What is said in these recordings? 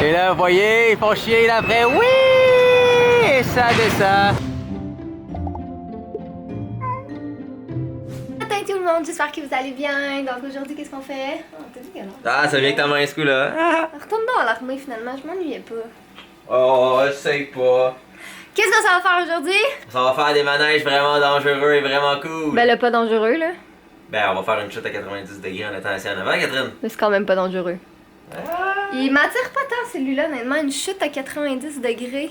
Et là, vous voyez, ils font chier là après. Oui! Et ça descend. Matin tout le monde, j'espère que vous allez bien. Donc aujourd'hui, qu'est-ce qu'on fait? Oh, t'as vu que non? Ah, ça vient que ta main ce coup-là. Retourne donc à l'armée finalement, je m'ennuyais pas. Oh, je sais pas. Qu'est-ce que ça va faire aujourd'hui? Ça va faire des manèges vraiment dangereux et vraiment cool. Ben, le pas dangereux là. Ben, on va faire une chute à 90 degrés en étant assis en avant, Catherine. Mais c'est quand même pas dangereux. Il m'attire pas tant celui-là, honnêtement. Une chute à 90 degrés.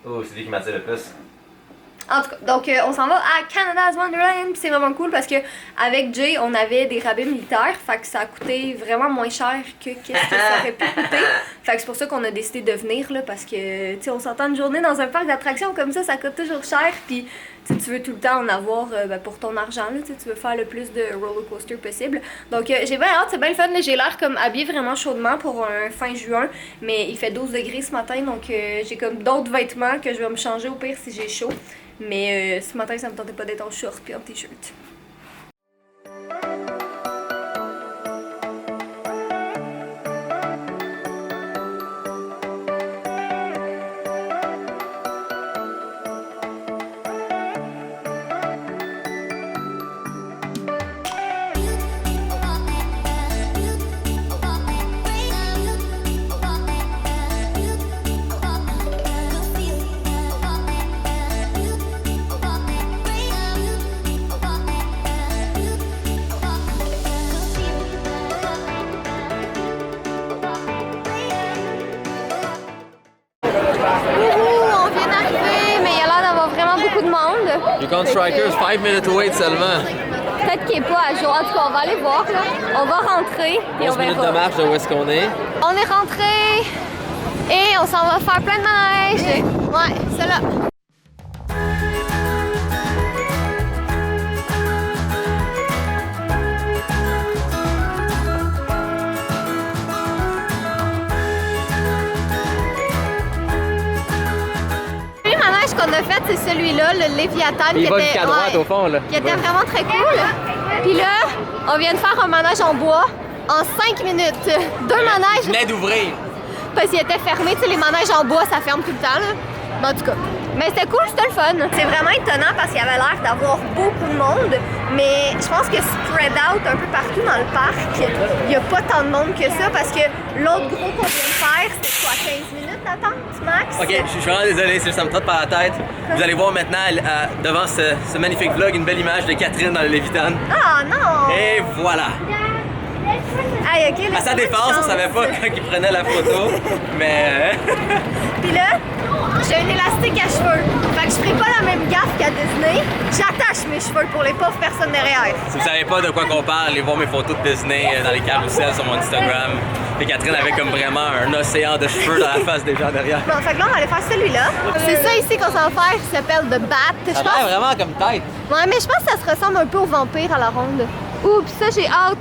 Oh, c'est lui qui m'attire le plus. En tout cas, donc on s'en va à Canada's Wonderland, pis c'est vraiment cool parce que avec Jay, on avait des rabais militaires, fait que ça a coûté vraiment moins cher que qu'est-ce que ça aurait pu coûter. Fait que c'est pour ça qu'on a décidé de venir là, parce que tu sais, on s'entend une journée dans un parc d'attractions comme ça coûte toujours cher, puis tu veux tout le temps en avoir pour ton argent là, tu veux faire le plus de roller coaster possible. Donc j'ai bien hâte, c'est bien le fun là, j'ai l'air comme habillée vraiment chaudement pour un fin juin, mais il fait 12 degrés ce matin, donc j'ai comme d'autres vêtements que je vais me changer au pire si j'ai chaud. Mais ce matin, ça me tentait pas d'être en short puis en t-shirt. Yukon Strikers, 5 minutes wait seulement. Peut-être qu'il est pas à jour. En tout cas, on va aller voir là. On va rentrer et on 11 minutes verra. de marche de où est-ce qu'on est. On est rentré et on s'en va faire plein de manèges. Ouais, c'est là. Qu'on a fait, c'est celui-là, le Léviathan, qui était jusqu'à droite au fond là. Qui était vraiment très cool. Puis là, on vient de faire un manège en bois en 5 minutes. Deux manèges. Venez d'ouvrir. Parce qu'il était fermé, tu sais, les manèges en bois, ça ferme tout le temps là. Mais en tout cas, mais c'était cool, c'était le fun. C'est vraiment étonnant parce qu'il y avait l'air d'avoir beaucoup de monde, mais je pense que spread out un peu partout dans le parc, il n'y a pas tant de monde que ça parce que l'autre gros qu'on vient de faire, c'était quoi, 15 minutes d'attente, max? Ok, je suis vraiment désolé si ça me trotte par la tête. Vous allez voir maintenant devant ce magnifique vlog une belle image de Catherine dans le Lévitan. Ah non! Et voilà! Aïe, ok, à sa défense, on savait pas quand il prenait la photo, mais... Puis là, j'ai un élastique à cheveux. Fait que je ferai pas la même gaffe qu'à Disney. J'attache mes cheveux pour les pauvres personnes derrière. Si vous savez pas de quoi qu'on parle, allez voir mes photos de Disney dans les carousels sur mon Instagram. Et Catherine avait comme vraiment un océan de cheveux dans la face des gens derrière. Bon, fait que là, on va aller faire celui-là. C'est ça ici qu'on s'en va faire, qui s'appelle The Bat. Ça a l'air vraiment comme tête. Ouais, mais je pense que ça se ressemble un peu au vampire à la ronde. Oups, ça, j'ai hâte.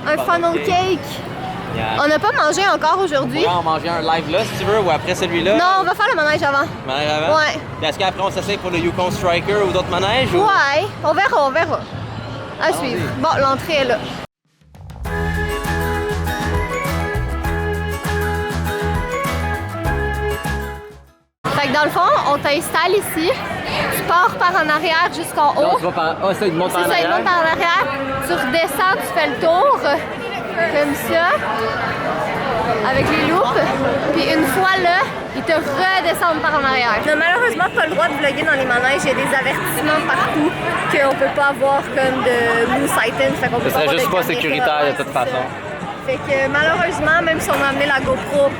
Un funnel cake. Yeah. On n'a pas mangé encore aujourd'hui. On va en manger un live là si tu veux ou après celui-là. Non, on va faire le manège avant. Manège avant? Ouais. Puis est-ce qu'après on s'essaye pour le Yukon Striker ou d'autres manèges? Ou... Ouais, on verra, on verra. À suivre. Bon, l'entrée est là. Fait que dans le fond, on t'installe ici. Tu pars par en arrière jusqu'en haut. Non, tu vas par... Oh, ça, il monte par en C'est ça, il arrière. monte par en arrière. Tu redescends, tu fais le tour. Comme ça. Avec les loupes. Puis une fois là, ils te redescendent par en arrière. On n'a malheureusement pas le droit de vlogger dans les manèges. Il y a des avertissements partout qu'on peut pas avoir comme de loose items. Fait qu'on peut Ce serait pas juste avoir pas de sécuritaire caméra, de toute façon. Fait que malheureusement, même si on a amené la GoPro,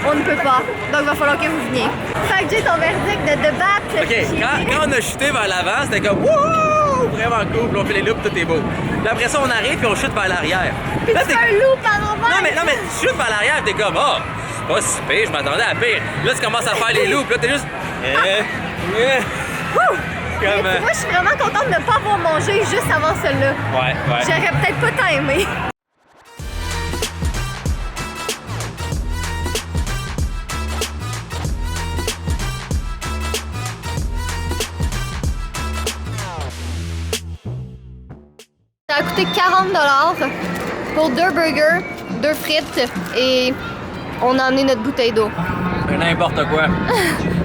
on ne peut pas. Donc il va falloir que vous veniez. Fait que j'ai ton verdict de The Bat. Ok, quand on a chuté vers l'avant, c'était comme wouh! Vraiment cool, puis on fait les loops, tout est beau. Puis après ça, on arrive et on chute vers l'arrière. Puis tu fais un loop à l'envers. Non mais tu chutes vers l'arrière, t'es comme oh, c'est pas si pire, je m'attendais à pire. Là, tu commences à faire les loops, là, t'es juste. Comme, Moi, je suis vraiment contente de ne pas avoir mangé juste avant celle-là. Ouais. J'aurais peut-être pas tant aimé. Ça a coûté 40$ pour 2 burgers, 2 frites et on a amené notre bouteille d'eau. N'importe quoi.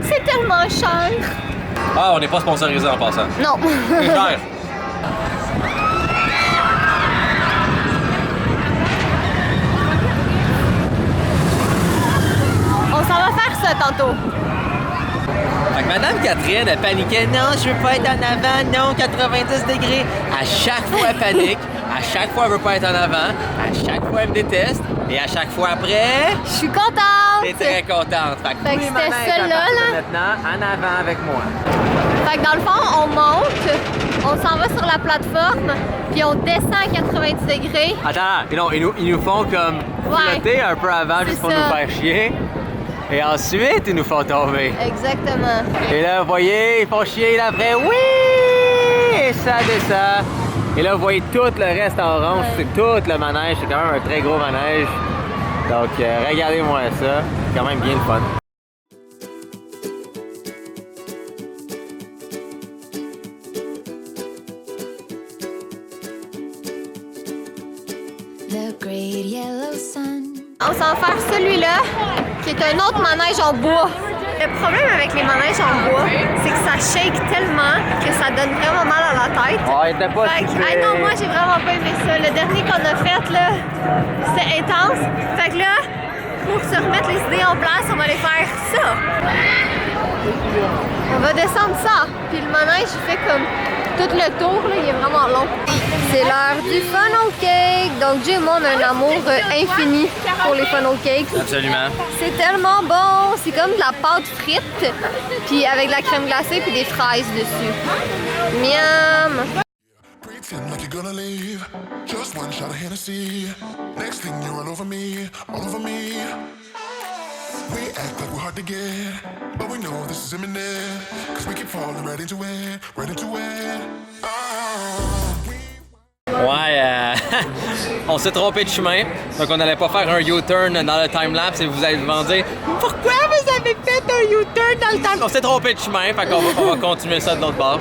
C'est tellement cher. Ah, on n'est pas sponsorisé en passant. Non. C'est cher. On s'en va faire ça tantôt. Fait que Madame Catherine, elle paniquait. Non, je veux pas être en avant. Non, 90 degrés. À chaque fois, elle panique. À chaque fois, elle veut pas être en avant. À chaque fois, elle me déteste. Et à chaque fois après, Je suis contente. t'es très contente. Fait que, Fait que tous les c'était manèges, à celle-là, partir de là. maintenant, en avant avec moi. Fait que dans le fond, on monte, on s'en va sur la plateforme, puis on descend à 90 degrés. Attends, non, ils nous font comme flotter un peu avant juste pour ça. nous faire chier. Et ensuite, ils nous font tomber. Exactement. Et là, vous voyez, ils font chier là après. Oui! Et ça descend. Et là, vous voyez tout le reste en orange. Ouais. C'est tout le manège. C'est quand même un très gros manège. Donc, regardez-moi ça. C'est quand même bien le fun. The great yellow sun. On s'en va faire celui-là, qui est un autre manège en bois. Le problème avec les manèges en bois, c'est que ça shake tellement que ça donne vraiment mal à la tête. Oh, il était pas Fait que, si ah non, moi j'ai vraiment pas aimé ça. Le dernier qu'on a fait, là, c'était intense. Fait que là, pour se remettre les idées en place, on va aller faire ça. On va descendre ça. Puis le manège, il fait comme tout le tour, là, il est vraiment long. C'est l'heure du funnel cake. Donc, Jay et moi, on a un amour infini pour les funnel cakes. Absolument. C'est tellement bon. C'est comme de la pâte frite, puis avec de la crème glacée puis des fraises dessus. Miam! Pretend like you're gonna leave. Just one shot of Hennessy. Next thing you're all over me, all over me. We act like we're hard to get, but we know this is imminent. Cause we keep falling right into it, right into it. Ouais, on s'est trompé de chemin. Donc, on n'allait pas faire un U-turn dans le time-lapse et vous allez vous dire pourquoi vous avez fait un U-turn dans le time? On s'est trompé de chemin, fait qu'on va continuer ça de l'autre bord.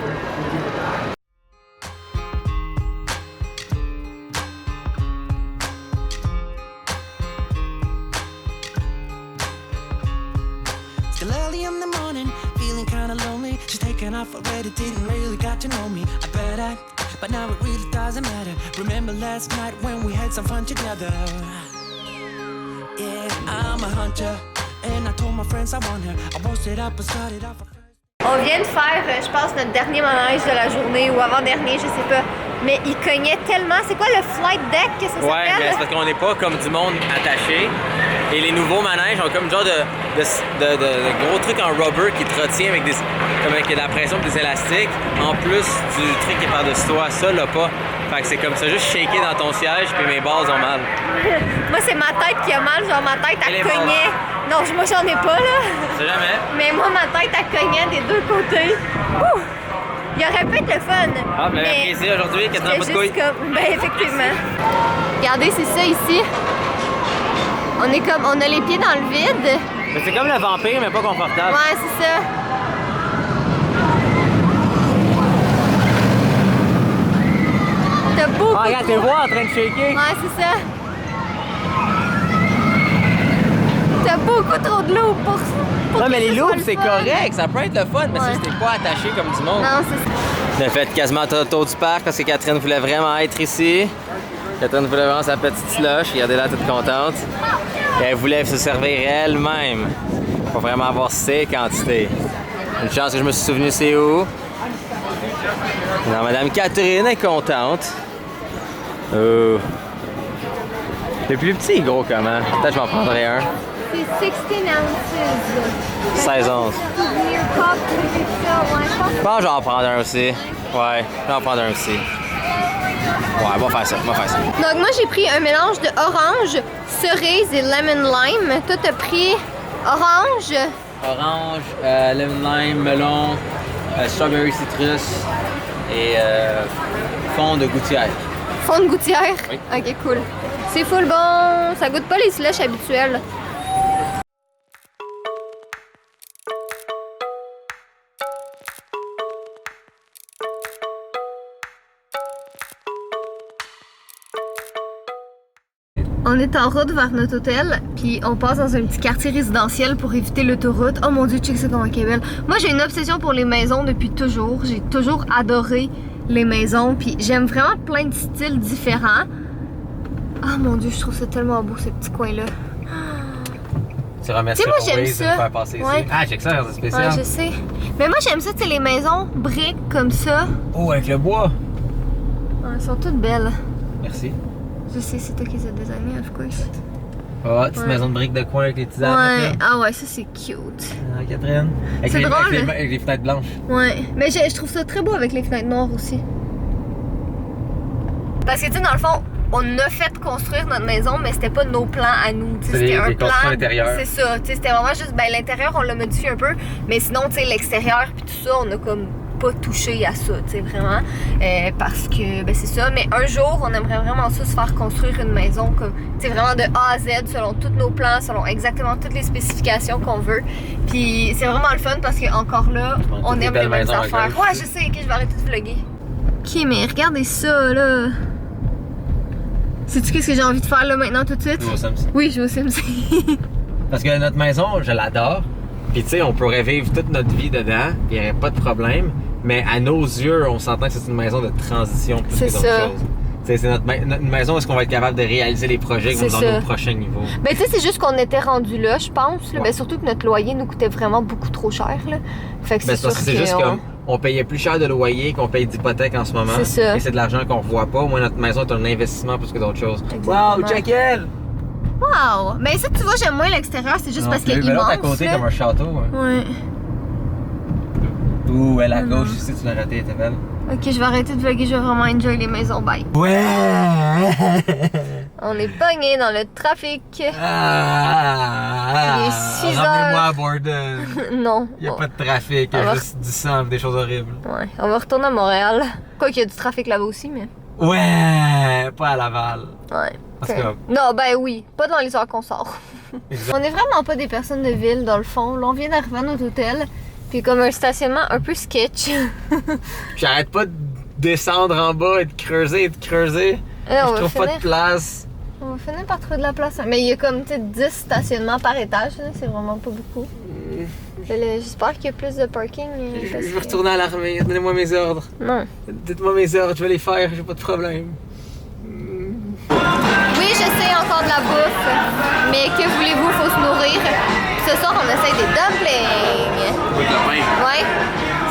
Still early in the morning, feeling kinda lonely. She's taken off already, didn't really got to know me. I bet I, but now it really doesn't matter. Remember last night when we had some fun together? Yeah, I'm a hunter, and I told my friends I want her. I posted up and started off. On vient de faire, je pense, notre dernier manège de la journée ou avant-dernier, je sais pas. Mais il cognait tellement. C'est quoi le flight deck que ça s'appelle? Ouais, mais c'est parce qu'on n'est pas comme du monde attaché. Et les nouveaux manèges ont comme genre de gros trucs en rubber qui te retient avec de la pression et des élastiques. En plus du truc qui est par-dessus toi, ça l'a pas. Fait que c'est comme ça, juste shaker dans ton siège puis mes bases ont mal. Moi, c'est ma tête qui a mal. Genre, ma tête, Et les elle cognait. Non, moi, j'en ai pas, là. Je sais jamais. Mais moi, ma tête, elle cognait des deux côtés. Ouh! Il aurait pu être le fun. Ah, ben mais apprécié aujourd'hui, qu'est-ce que t'as pas de c'était couilles? juste comme... Ben, effectivement. Regardez, c'est ça ici. On a les pieds dans le vide. Mais c'est comme le vampire, mais pas confortable. Ouais, c'est ça. T'as beaucoup... Ah, regarde, tu le vois en train de shaker. Ouais, c'est ça. T'as beaucoup trop de loups pour Non, que mais les ce soit loops, le c'est fun. correct, ça peut être le fun, mais Ouais. si t'es pas attaché comme du monde. Non, c'est ça. On a fait quasiment tout le tour du parc parce que Catherine voulait vraiment être ici. Catherine voulait vraiment sa petite slush, regardez-la toute contente. Et elle voulait se servir elle-même pour vraiment avoir ses quantités. Une chance que je me suis souvenu c'est où. Non, Madame Catherine est contente. Oh. Le plus petit est gros comment? Peut-être que je m'en prendrais un. C'est 16 ounces. 16 onces. Souvenir pop, c'est ça, ouais, je pense. Je pense que je vais en prendre un aussi. Ouais, je vais en prendre un aussi. Ouais, on va faire ça, on va faire ça. Donc moi j'ai pris un mélange de orange, cerise et lemon lime. Toi t'as pris orange, Orange, lemon lime, melon, strawberry citrus et fond de gouttière. fond de gouttière. Oui. Ok, cool. C'est full bon, ça goûte pas les slushs habituels. On On est en route vers notre hôtel, puis on passe dans un petit quartier résidentiel pour éviter l'autoroute. Oh mon dieu, check ça comment elle est belle. Moi j'ai une obsession pour les maisons depuis toujours. J'ai toujours adoré les maisons, puis j'aime vraiment plein de styles différents. Oh mon dieu, je trouve ça tellement beau ce petit coin-là. Tu remercies moi, j'aime Waze de ça. me faire passer Ouais. ici. Ah, check ça, c'est spécial. Ouais, je sais. Mais moi j'aime ça, tu sais, les maisons briques comme ça. Oh, avec le bois. Ouais, elles sont toutes belles. Merci. Je sais, c'est toi qui les as designées, of course. Oh, petite Ouais. maison de briques de coin avec les petits arbres. Ouais, là. ah ouais, ça c'est cute. Ah, Catherine. Avec C'est les, drôle, avec les, hein? avec les fenêtres blanches. Ouais, mais je trouve ça très beau avec les fenêtres noires aussi. Parce que tu sais, dans le fond, on a fait construire notre maison, mais c'était pas nos plans à nous. Tu sais, C'est c'était les un constructions plan. intérieures. C'est ça. Tu sais, c'était vraiment juste, ben l'intérieur on l'a modifié un peu, mais sinon, tu sais, l'extérieur puis tout ça, on a comme pas touché à ça, tu sais, vraiment. Parce que, ben c'est ça. Mais un jour, on aimerait vraiment ça, se faire construire une maison comme, tu sais, vraiment de A à Z, selon tous nos plans, selon exactement toutes les spécifications qu'on veut. Puis c'est vraiment le fun parce que encore là, on toutes des aime les belles mêmes maisons à affaires. gauche. Ouais, je sais, ok, je vais arrêter de vlogger. Ok, mais regardez ça, là. Sais-tu qu'est-ce que j'ai envie de faire là maintenant tout de suite? Jouer aux Sims. Oui, je vais au Sims. Parce que notre maison, je l'adore. Puis tu sais, on pourrait vivre toute notre vie dedans, puis il n'y aurait pas de problème. Mais à nos yeux, on s'entend que c'est une maison de transition plus C'est que d'autres ça. choses. Tu sais, c'est notre maison où est-ce qu'on va être capable de réaliser les projets qui vont C'est dans ça. nos prochains niveaux. Ben tu sais, c'est juste qu'on était rendu là, je pense. Là. Ouais. Ben surtout que notre loyer nous coûtait vraiment beaucoup trop cher. Là. Fait que Ben, c'est c'est parce sûr que c'est juste on- comme on payait plus cher de loyer qu'on paye d'hypothèque en ce moment. C'est ça. Et c'est de l'argent qu'on revoit pas. Au moins, notre maison est un investissement plus que d'autres choses. Exactement. Wow, check elle! Wow! Mais ça, tu vois, j'aime moins l'extérieur, c'est juste Non parce plus, qu'il est mais l'autre immense. à côté, là. comme un château. Hein. Ouais. Ouh, elle à gauche ici, tu l'as raté, elle était belle. Ok, je vais arrêter de vlogger, je vais vraiment enjoy les maisons. Bye. Ouais! On est pogné dans le trafic. Ah, Il est 6 ramenez-moi heures. à Borden. Non. Il n'y a Bon. pas de trafic, il y On a va- juste du sang, des choses horribles. Ouais, on va retourner à Montréal. Quoi qu'il y a du trafic là-bas aussi, mais. Ouais, pas à Laval. Ouais. Parce Ok. que- Non, ben oui, pas dans les heures qu'on sort. Exact. On est vraiment pas des personnes de ville, dans le fond. Là, on vient d'arriver à notre hôtel, puis comme un stationnement un peu sketch. J'arrête pas de descendre en bas et de creuser. Là, Je trouve pas de place. On va finir par trouver de la place. Mais il y a comme, tu sais, 10 stationnements par étage, là. C'est vraiment pas beaucoup. J'espère qu'il y a plus de parking. Je parce veux que- retourner à l'armée. Donnez-moi mes ordres. Non. Dites-moi mes ordres, je vais les faire, j'ai pas de problème. Oui, j'essaie encore de la bouffe. Mais que voulez-vous, faut se nourrir. Ce soir, on essaye des dumplings. Ouais,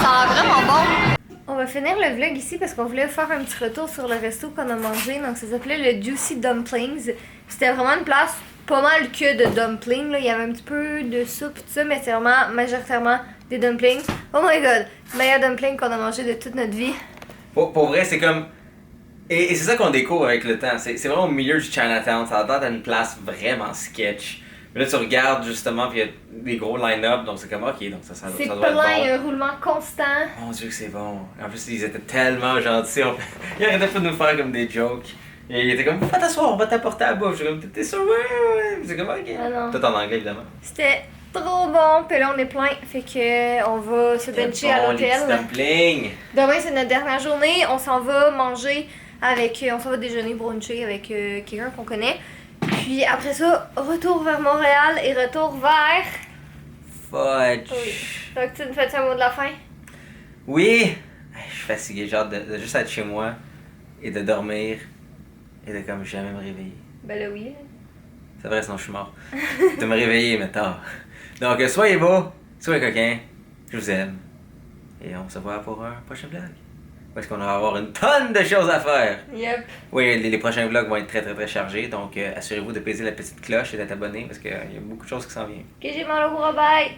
ça a l'air vraiment bon. On va finir le vlog ici parce qu'on voulait faire un petit retour sur le resto qu'on a mangé. Donc ça s'appelait le Juicy Dumplings. C'était vraiment une place pas mal que de dumplings. Là. Il y avait un petit peu de soupe et tout ça, mais c'est vraiment majoritairement des dumplings. Oh my god, meilleur dumpling qu'on a mangé de toute notre vie. Pour vrai, c'est comme. Et c'est ça qu'on découvre avec le temps. C'est vraiment au milieu du Chinatown. Ça a l'air d'une place vraiment sketch. Mais là, tu regardes justement, puis il y a des gros line-up, donc c'est comme ok, donc ça C'est doit plein, être bon. il y a un roulement constant. Mon dieu que c'est bon. En plus, ils étaient tellement gentils. Ils arrêtaient pas de nous faire comme des jokes. Et ils étaient comme, va t'asseoir, on va t'apporter à la bouffe. Je suis comme, t'es sûr? Ouais. C'est comme, ok. Ah non. Tout en anglais, évidemment. C'était trop bon, puis là on est plein, fait que on va se bencher à Les petits l'hôtel. dumplings. Demain c'est notre dernière journée, on s'en va manger avec, on s'en va déjeuner bruncher avec quelqu'un qu'on connaît. Puis après ça, retour vers Montréal et retour vers... Fudge. Donc tu nous fais un mot de la fin? Oui. Je suis fatigué, genre de juste être chez moi et de dormir et de comme jamais me réveiller. Ben là oui. C'est vrai, sinon je suis mort. De me réveiller, mais tard. Donc, soyez beaux, soyez coquins, je vous aime. Et on se voit pour un prochain vlog. Où est-ce qu'on va avoir une tonne de choses à faire. Yep. Oui, les prochains vlogs vont être très très très chargés, donc assurez-vous de peser la petite cloche et d'être abonné parce qu'il y a beaucoup de choses qui s'en viennent. Ok, j'ai mal au bras, bye!